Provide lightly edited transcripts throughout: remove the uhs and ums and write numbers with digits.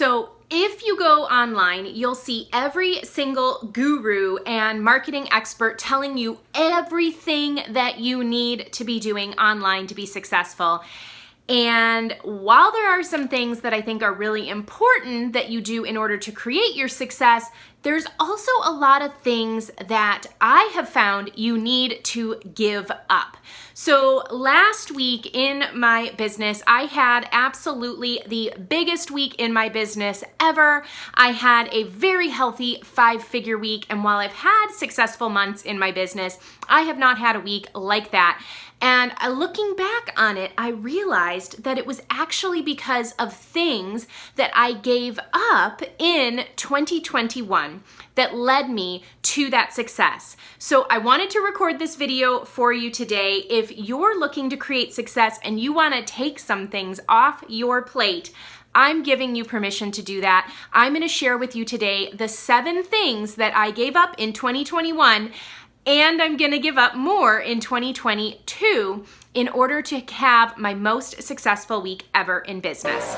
So if you go online, you'll see every single guru and marketing expert telling you everything that you need to be doing online to be successful. And while there are some things that I think are really important that you do in order to create your success, there's also a lot of things that I have found you need to give up. So last week in my business, I had absolutely the biggest week in my business ever. I had a very healthy 5-figure week, and while I've had successful months in my business, I have not had a week like that. And looking back on it, I realized that it was actually because of things that I gave up in 2021 that led me to that success. So I wanted to record this video for you today. If you're looking to create success and you want to take some things off your plate, I'm giving you permission to do that. I'm going to share with you today the 7 things that I gave up in 2021, and I'm going to give up more in 2022 in order to have my most successful week ever in business.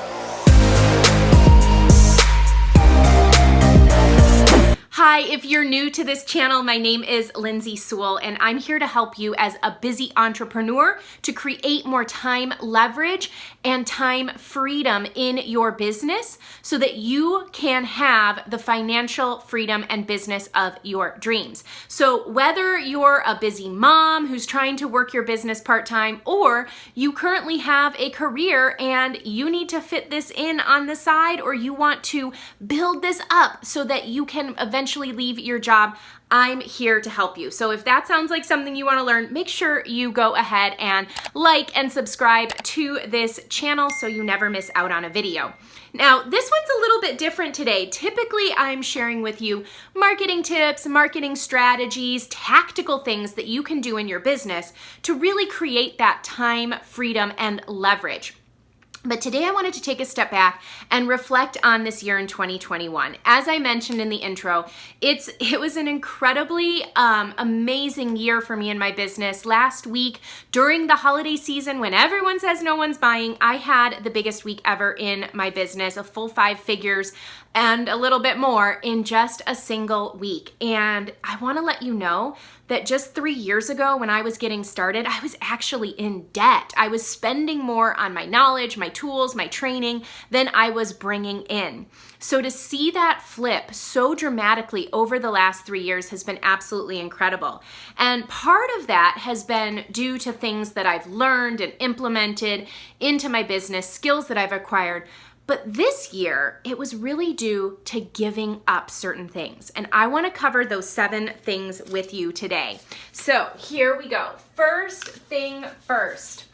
Hi, if you're new to this channel, my name is Lindsay Sewell, and I'm here to help you as a busy entrepreneur to create more time leverage and time freedom in your business so that you can have the financial freedom and business of your dreams. So whether you're a busy mom who's trying to work your business part-time, or you currently have a career and you need to fit this in on the side, or you want to build this up so that you can eventually leave your job, I'm here to help you. So if that sounds like something you want to learn, make sure you go ahead and like and subscribe to this channel so you never miss out on a video. Now, this one's a little bit different today. Typically, I'm sharing with you marketing tips, marketing strategies, tactical things that you can do in your business to really create that time, freedom, and leverage. But today I wanted to take a step back and reflect on this year in 2021. As I mentioned in the intro, it was an incredibly amazing year for me in my business. Last week, during the holiday season, when everyone says no one's buying, I had the biggest week ever in my business, a full 5 figures and a little bit more in just a single week. And I want to let you know that just 3 years ago when I was getting started, I was actually in debt. I was spending more on my knowledge, my tools, my training than I was bringing in. So to see that flip so dramatically over the last 3 years has been absolutely incredible. And part of that has been due to things that I've learned and implemented into my business, skills that I've acquired. But this year, it was really due to giving up certain things. And I want to cover those 7 things with you today. So here we go. First thing first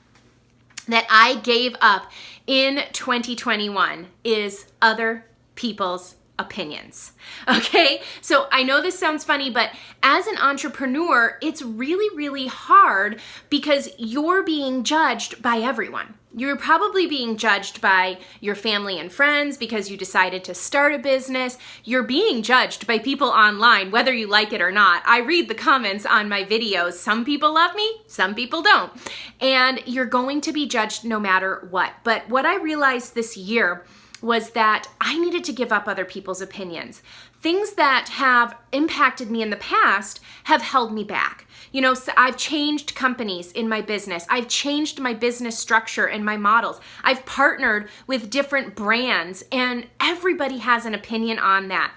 that I gave up in 2021 is other people's opinions. Okay, so I know this sounds funny, but as an entrepreneur, it's really, really hard because you're being judged by everyone. You're probably being judged by your family and friends because you decided to start a business. You're being judged by people online, whether you like it or not. I read the comments on my videos. Some people love me, some people don't. And you're going to be judged no matter what. But what I realized this year was that I needed to give up other people's opinions. Things that have impacted me in the past have held me back. You know, so I've changed companies in my business. I've changed my business structure and my models. I've partnered with different brands, and everybody has an opinion on that.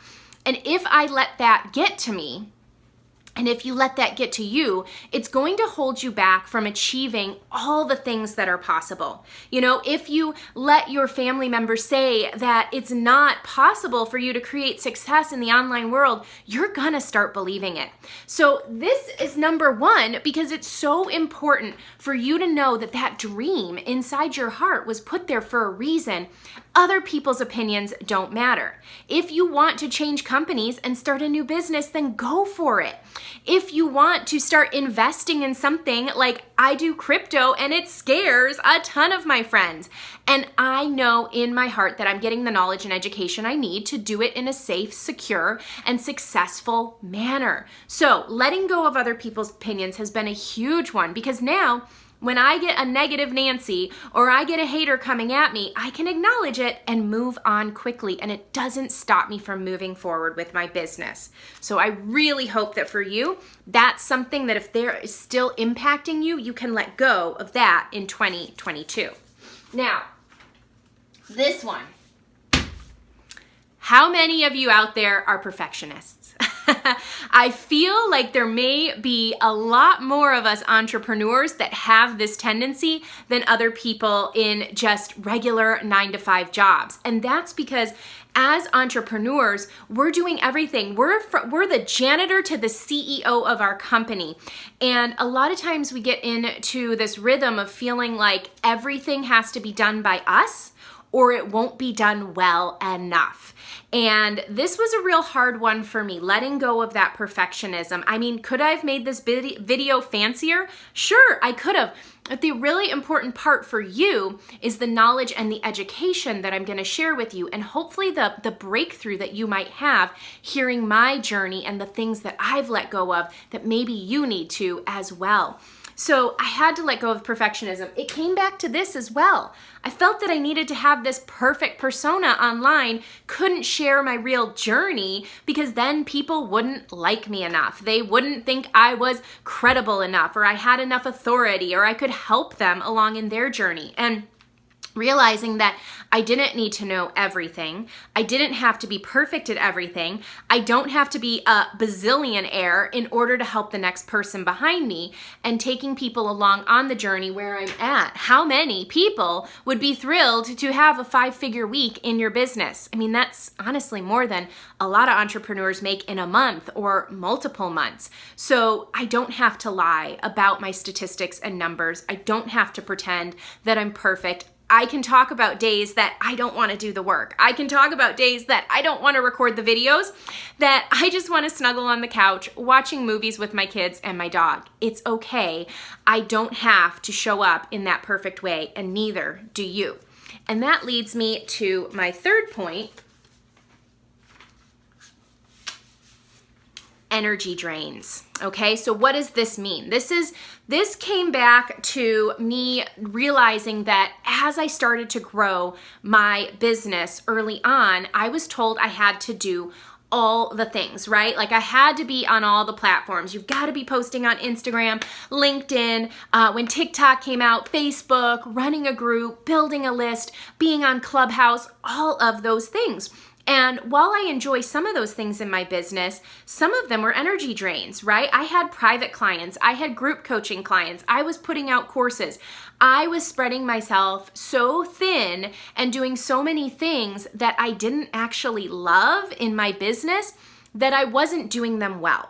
And if I let that get to me, and if you let that get to you, it's going to hold you back from achieving all the things that are possible. You know, if you let your family members say that it's not possible for you to create success in the online world, you're gonna start believing it. So this is number 1 because it's so important for you to know that that dream inside your heart was put there for a reason. Other people's opinions don't matter. If you want to change companies and start a new business, then go for it. If you want to start investing in something like I do crypto, and it scares a ton of my friends, and I know in my heart that I'm getting the knowledge and education I need to do it in a safe, secure, and successful manner. So letting go of other people's opinions has been a huge one because now when I get a negative Nancy or I get a hater coming at me, I can acknowledge it and move on quickly, and it doesn't stop me from moving forward with my business. So I really hope that for you, that's something that if there is still impacting you, you can let go of that in 2022. Now, this one. How many of you out there are perfectionists? I feel like there may be a lot more of us entrepreneurs that have this tendency than other people in just regular 9-to-5 jobs. And that's because as entrepreneurs, we're doing everything. We're the janitor to the CEO of our company. And a lot of times we get into this rhythm of feeling like everything has to be done by us or it won't be done well enough. And this was a real hard one for me, letting go of that perfectionism. I mean, could I have made this video fancier? Sure, I could have. But the really important part for you is the knowledge and the education that I'm going to share with you, and hopefully the breakthrough that you might have hearing my journey and the things that I've let go of that maybe you need to as well. So I had to let go of perfectionism. It came back to this as well. I felt that I needed to have this perfect persona online, couldn't share my real journey because then people wouldn't like me enough. They wouldn't think I was credible enough, or I had enough authority, or I could help them along in their journey. And realizing that I didn't need to know everything. I didn't have to be perfect at everything. I don't have to be a bazillionaire in order to help the next person behind me, and taking people along on the journey where I'm at. How many people would be thrilled to have a 5-figure week in your business? I mean, that's honestly more than a lot of entrepreneurs make in a month or multiple months. So I don't have to lie about my statistics and numbers. I don't have to pretend that I'm perfect. I can talk about days that I don't want to do the work. I can talk about days that I don't want to record the videos, that I just want to snuggle on the couch watching movies with my kids and my dog. It's okay. I don't have to show up in that perfect way, and neither do you. And that leads me to my third point. Energy drains. Okay, so what does this mean? This came back to me realizing that as I started to grow my business early on, I was told I had to do all the things, right? Like I had to be on all the platforms. You've got to be posting on Instagram, LinkedIn, when TikTok came out, Facebook, running a group, building a list, being on Clubhouse, all of those things. And while I enjoy some of those things in my business, some of them were energy drains, right? I had private clients. I had group coaching clients. I was putting out courses. I was spreading myself so thin and doing so many things that I didn't actually love in my business that I wasn't doing them well.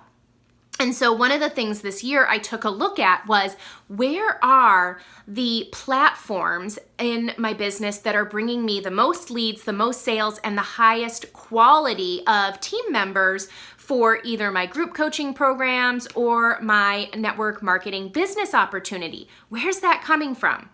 And so one of the things this year I took a look at was, where are the platforms in my business that are bringing me the most leads, the most sales, and the highest quality of team members for either my group coaching programs or my network marketing business opportunity? Where's that coming from?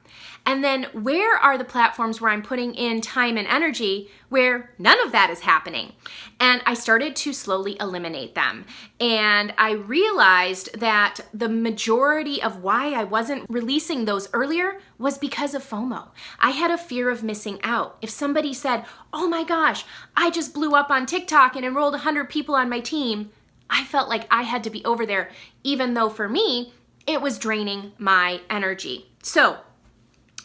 And then where are the platforms where I'm putting in time and energy where none of that is happening? And I started to slowly eliminate them. And I realized that the majority of why I wasn't releasing those earlier was because of FOMO. I had a fear of missing out. If somebody said, oh my gosh, I just blew up on TikTok and enrolled 100 people on my team, I felt like I had to be over there, even though for me, it was draining my energy. So,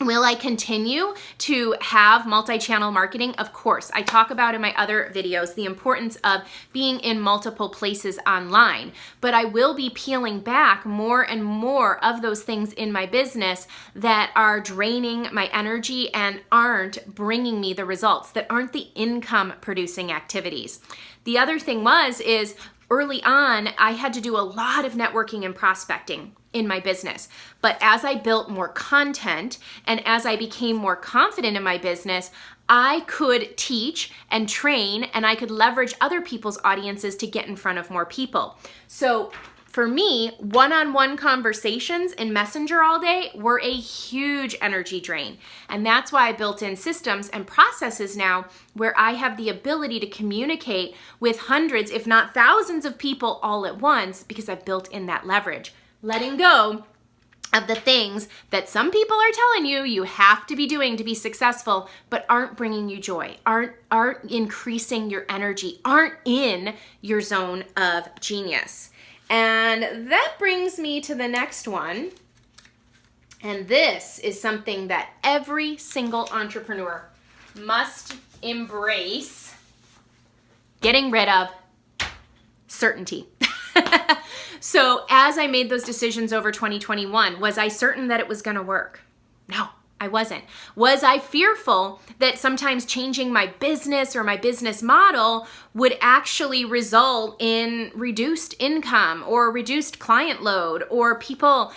will I continue to have multi-channel marketing? Of course. I talk about in my other videos the importance of being in multiple places online, but I will be peeling back more and more of those things in my business that are draining my energy and aren't bringing me the results, that aren't the income producing activities. The other thing is early on, I had to do a lot of networking and prospecting in my business. But as I built more content and as I became more confident in my business, I could teach and train, and I could leverage other people's audiences to get in front of more people. So for me, one-on-one conversations in Messenger all day were a huge energy drain. And that's why I built in systems and processes now where I have the ability to communicate with hundreds, if not thousands of people all at once, because I've built in that leverage. Letting go of the things that some people are telling you you have to be doing to be successful, but aren't bringing you joy, aren't increasing your energy, aren't in your zone of genius. And that brings me to the next one. And this is something that every single entrepreneur must embrace: getting rid of certainty. So as I made those decisions over 2021, was I certain that it was going to work? No, I wasn't. Was I fearful that sometimes changing my business or my business model would actually result in reduced income or reduced client load or people,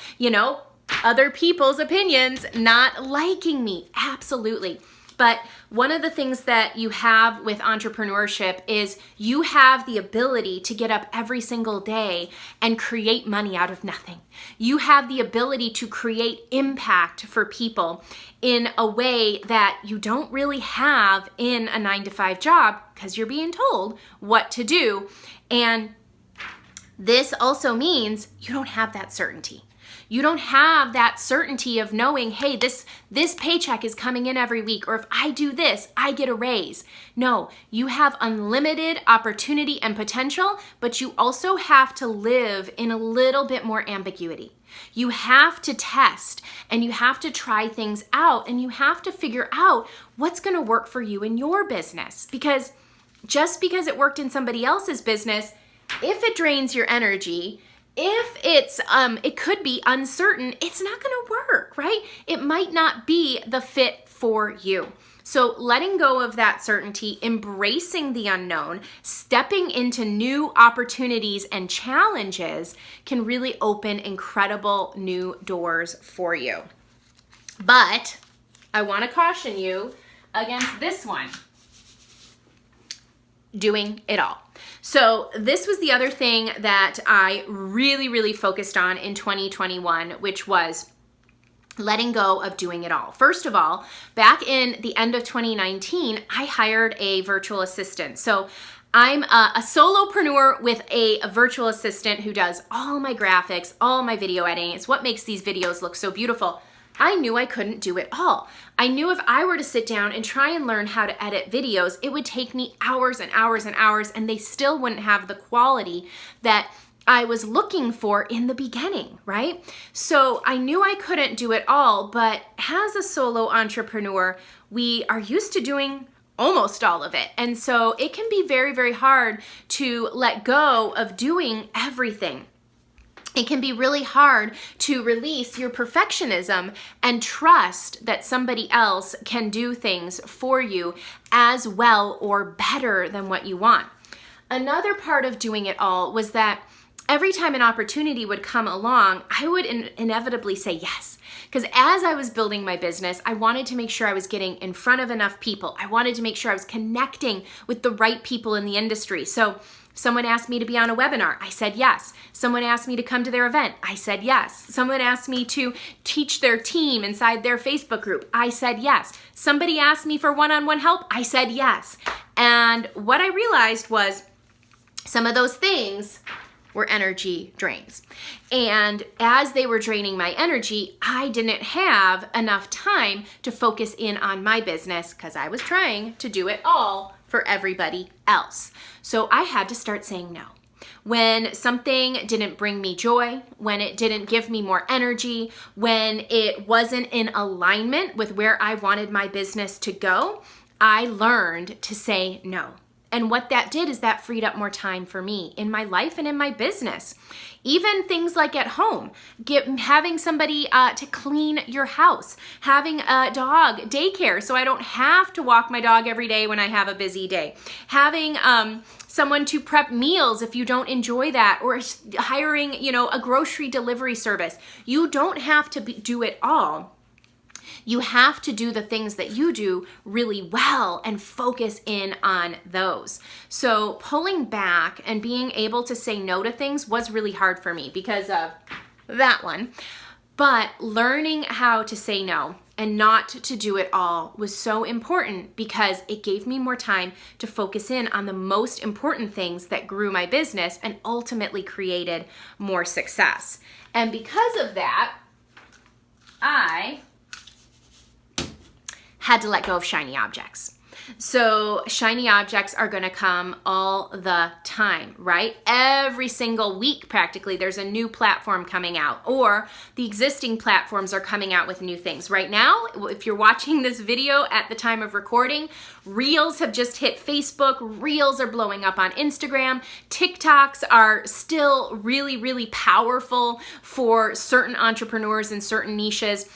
other people's opinions not liking me? Absolutely. But one of the things that you have with entrepreneurship is you have the ability to get up every single day and create money out of nothing. You have the ability to create impact for people in a way that you don't really have in a 9-to-5 job because you're being told what to do. And this also means you don't have that certainty. You don't have that certainty of knowing, hey, this paycheck is coming in every week, or if I do this, I get a raise. No, you have unlimited opportunity and potential, but you also have to live in a little bit more ambiguity. You have to test and you have to try things out and you have to figure out what's going to work for you in your business. Because just because it worked in somebody else's business, if it drains your energy, if it could be uncertain, it's not going to work, right? It might not be the fit for you. So letting go of that certainty, embracing the unknown, stepping into new opportunities and challenges can really open incredible new doors for you. But I want to caution you against this one: doing it all. So this was the other thing that I really, really focused on in 2021, which was letting go of doing it all. First of all, back in the end of 2019, I hired a virtual assistant. So I'm a solopreneur with a virtual assistant who does all my graphics, all my video editing. It's what makes these videos look so beautiful. I knew I couldn't do it all. I knew if I were to sit down and try and learn how to edit videos, it would take me hours and hours and hours, and they still wouldn't have the quality that I was looking for in the beginning, right? So I knew I couldn't do it all, but as a solo entrepreneur, we are used to doing almost all of it. And so it can be very, very hard to let go of doing everything. It can be really hard to release your perfectionism and trust that somebody else can do things for you as well or better than what you want. Another part of doing it all was that every time an opportunity would come along, I would inevitably say yes. Because as I was building my business, I wanted to make sure I was getting in front of enough people. I wanted to make sure I was connecting with the right people in the industry. So someone asked me to be on a webinar, I said yes. Someone asked me to come to their event, I said yes. Someone asked me to teach their team inside their Facebook group, I said yes. Somebody asked me for one-on-one help, I said yes. And what I realized was some of those things were energy drains. And as they were draining my energy, I didn't have enough time to focus in on my business because I was trying to do it all for everybody else. So I had to start saying no. When something didn't bring me joy, when it didn't give me more energy, when it wasn't in alignment with where I wanted my business to go, I learned to say no. And what that did is that freed up more time for me in my life and in my business. Even things like at home, having somebody to clean your house, having a dog daycare so I don't have to walk my dog every day when I have a busy day, having someone to prep meals if you don't enjoy that, or hiring, a grocery delivery service. You don't have to do it all. You have to do the things that you do really well and focus in on those. So pulling back and being able to say no to things was really hard for me because of that one. But learning how to say no and not to do it all was so important because it gave me more time to focus in on the most important things that grew my business and ultimately created more success. And because of that, I had to let go of shiny objects. So shiny objects are going to come all the time, right? Every single week, practically, there's a new platform coming out, or the existing platforms are coming out with new things. Right now, if you're watching this video at the time of recording, Reels have just hit Facebook. Reels are blowing up on Instagram. TikToks are still really, really powerful for certain entrepreneurs in certain niches.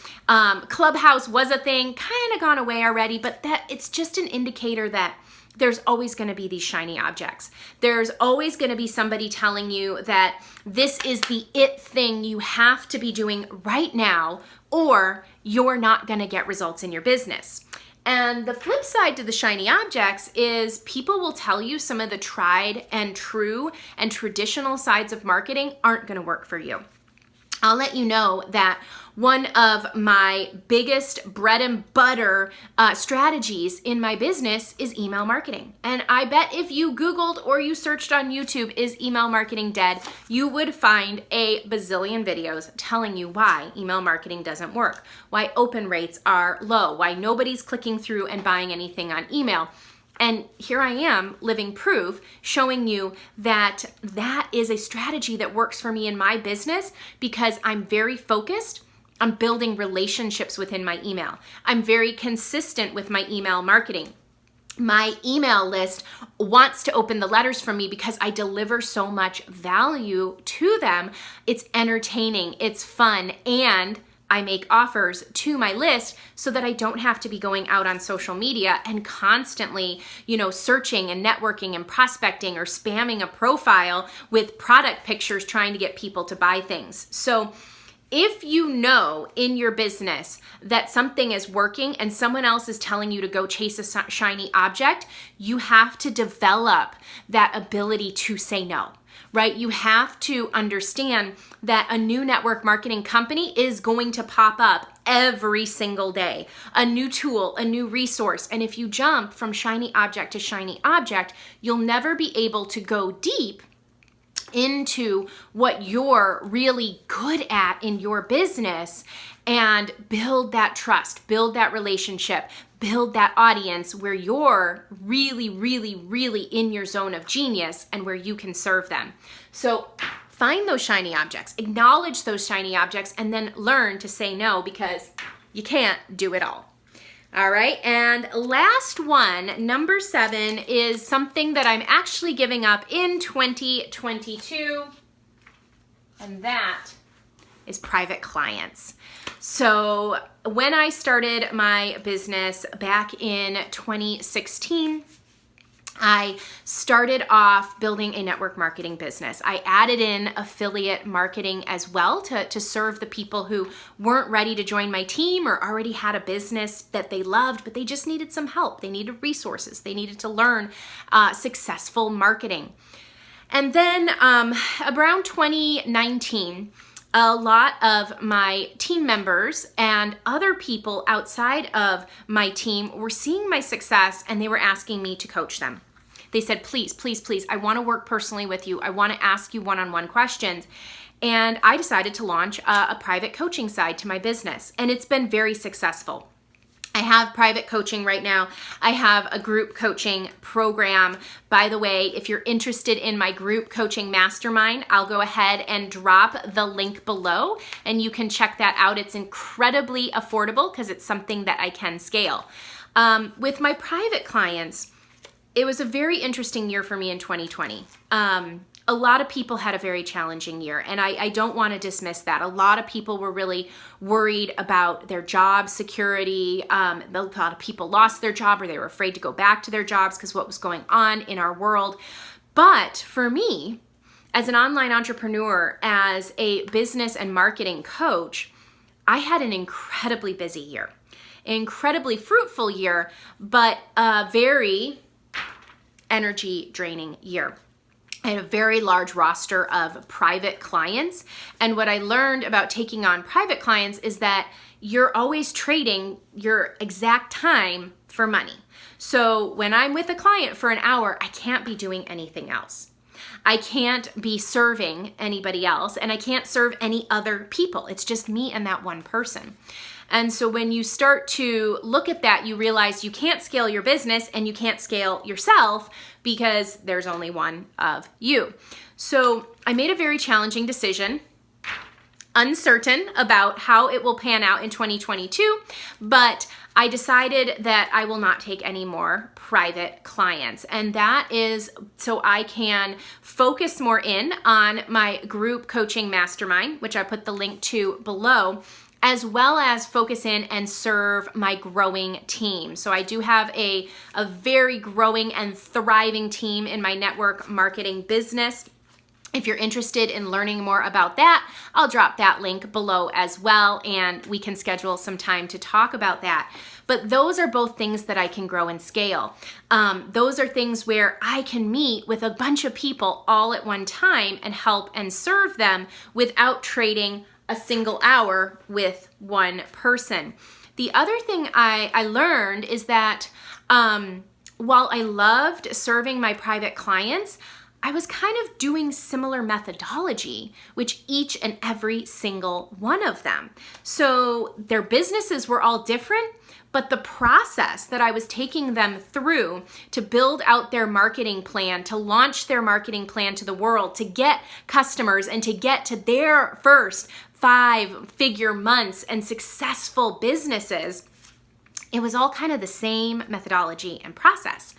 Clubhouse was a thing, kind of gone away already, but that it's just an indicator that there's always going to be these shiny objects. There's always going to be somebody telling you that this is the it thing you have to be doing right now, or you're not going to get results in your business. And the flip side to the shiny objects is people will tell you some of the tried and true and traditional sides of marketing aren't going to work for you. I'll let you know that one of my biggest bread and butter strategies in my business is email marketing. And I bet if you Googled or you searched on YouTube, is email marketing dead, you would find a bazillion videos telling you why email marketing doesn't work, why open rates are low, why nobody's clicking through and buying anything on email. And here I am living proof, showing you that that is a strategy that works for me in my business because I'm very focused on building relationships within my email. I'm very consistent with my email marketing. My email list wants to open the letters from me because I deliver so much value to them. It's entertaining, it's fun, and I make offers to my list so that I don't have to be going out on social media and constantly, searching and networking and prospecting or spamming a profile with product pictures trying to get people to buy things. So if you know in your business that something is working and someone else is telling you to go chase a shiny object, you have to develop that ability to say no. Right? You have to understand that a new network marketing company is going to pop up every single day. A new tool, a new resource. And if you jump from shiny object to shiny object, you'll never be able to go deep into what you're really good at in your business and build that trust, build that relationship, build that audience where you're really, really, really in your zone of genius and where you can serve them. So find those shiny objects, acknowledge those shiny objects, and then learn to say no because you can't do it all. All right, and last one, number 7, is something that I'm actually giving up in 2022, and that is private clients. So when I started my business back in 2016, I started off building a network marketing business. I added in affiliate marketing as well to serve the people who weren't ready to join my team or already had a business that they loved, but they just needed some help. They needed resources. They needed to learn successful marketing. And then around 2019, a lot of my team members and other people outside of my team were seeing my success and they were asking me to coach them. They said, please, please, please, I want to work personally with you. I want to ask you one-on-one questions. And I decided to launch a private coaching side to my business. And it's been very successful. I have private coaching right now. I have a group coaching program. By the way, if you're interested in my group coaching mastermind, I'll go ahead and drop the link below and you can check that out. It's incredibly affordable because it's something that I can scale. With my private clients, it was a very interesting year for me in 2020. A lot of people had a very challenging year, and I don't want to dismiss that. A lot of people were really worried about their job security. A lot of people lost their job or they were afraid to go back to their jobs because what was going on in our world. But for me, as an online entrepreneur, as a business and marketing coach, I had an incredibly busy year, incredibly fruitful year, but a very energy draining year. I had a very large roster of private clients. And what I learned about taking on private clients is that you're always trading your exact time for money. So when I'm with a client for an hour, I can't be doing anything else. I can't be serving anybody else, and I can't serve any other people. It's just me and that one person. And so when you start to look at that, you realize you can't scale your business and you can't scale yourself because there's only one of you. So I made a very challenging decision, uncertain about how it will pan out in 2022, but I decided that I will not take any more private clients. And that is so I can focus more in on my group coaching mastermind, which I put the link to below, as well as focus in and serve my growing team. So I do have a very growing and thriving team in my network marketing business. If you're interested in learning more about that, I'll drop that link below as well, and we can schedule some time to talk about that. But those are both things that I can grow and scale. Those are things where I can meet with a bunch of people all at one time and help and serve them without trading a single hour with one person. The other thing I learned is that while I loved serving my private clients, I was kind of doing similar methodology, which each and every single one of them. So their businesses were all different, but the process that I was taking them through to build out their marketing plan, to launch their marketing plan to the world, to get customers and to get to their first 5-figure months and successful businesses, it was all kind of the same methodology and process.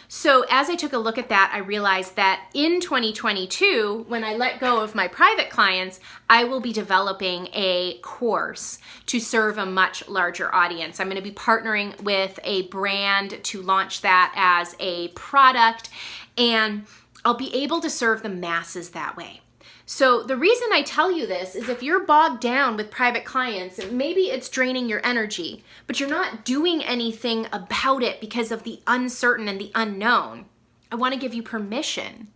So as I took a look at that, I realized that in 2022, when I let go of my private clients, I will be developing a course to serve a much larger audience. I'm going to be partnering with a brand to launch that as a product, and I'll be able to serve the masses that way. So the reason I tell you this is if you're bogged down with private clients, and maybe it's draining your energy, but you're not doing anything about it because of the uncertain and the unknown, I want to give you permission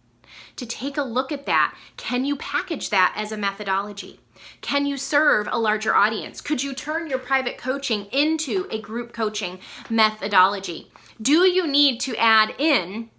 to take a look at that. Can you package that as a methodology? Can you serve a larger audience? Could you turn your private coaching into a group coaching methodology? Do you need to add in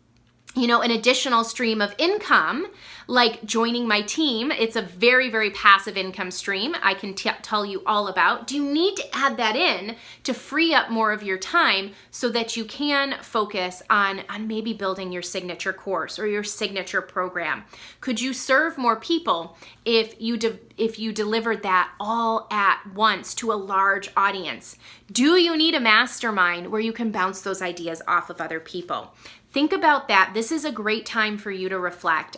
an additional stream of income, like joining my team? It's a very, very passive income stream I can tell you all about. Do you need to add that in to free up more of your time so that you can focus on maybe building your signature course or your signature program? Could you serve more people if you delivered that all at once to a large audience? Do you need a mastermind where you can bounce those ideas off of other people? Think about that. This is a great time for you to reflect.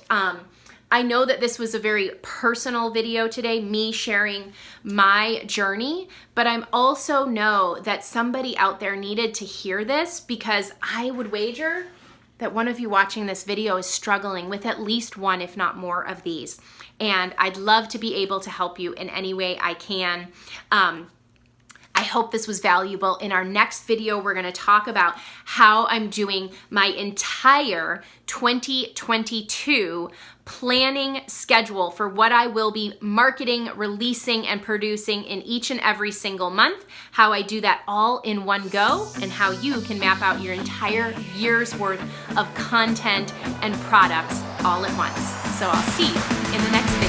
I know that this was a very personal video today, me sharing my journey, but I also know that somebody out there needed to hear this, because I would wager that one of you watching this video is struggling with at least one, if not more, of these. And I'd love to be able to help you in any way I can. I hope this was valuable. In our next video, we're going to talk about how I'm doing my entire 2022 planning schedule for what I will be marketing, releasing, and producing in each and every single month, how I do that all in one go, and how you can map out your entire year's worth of content and products all at once. So I'll see you in the next video.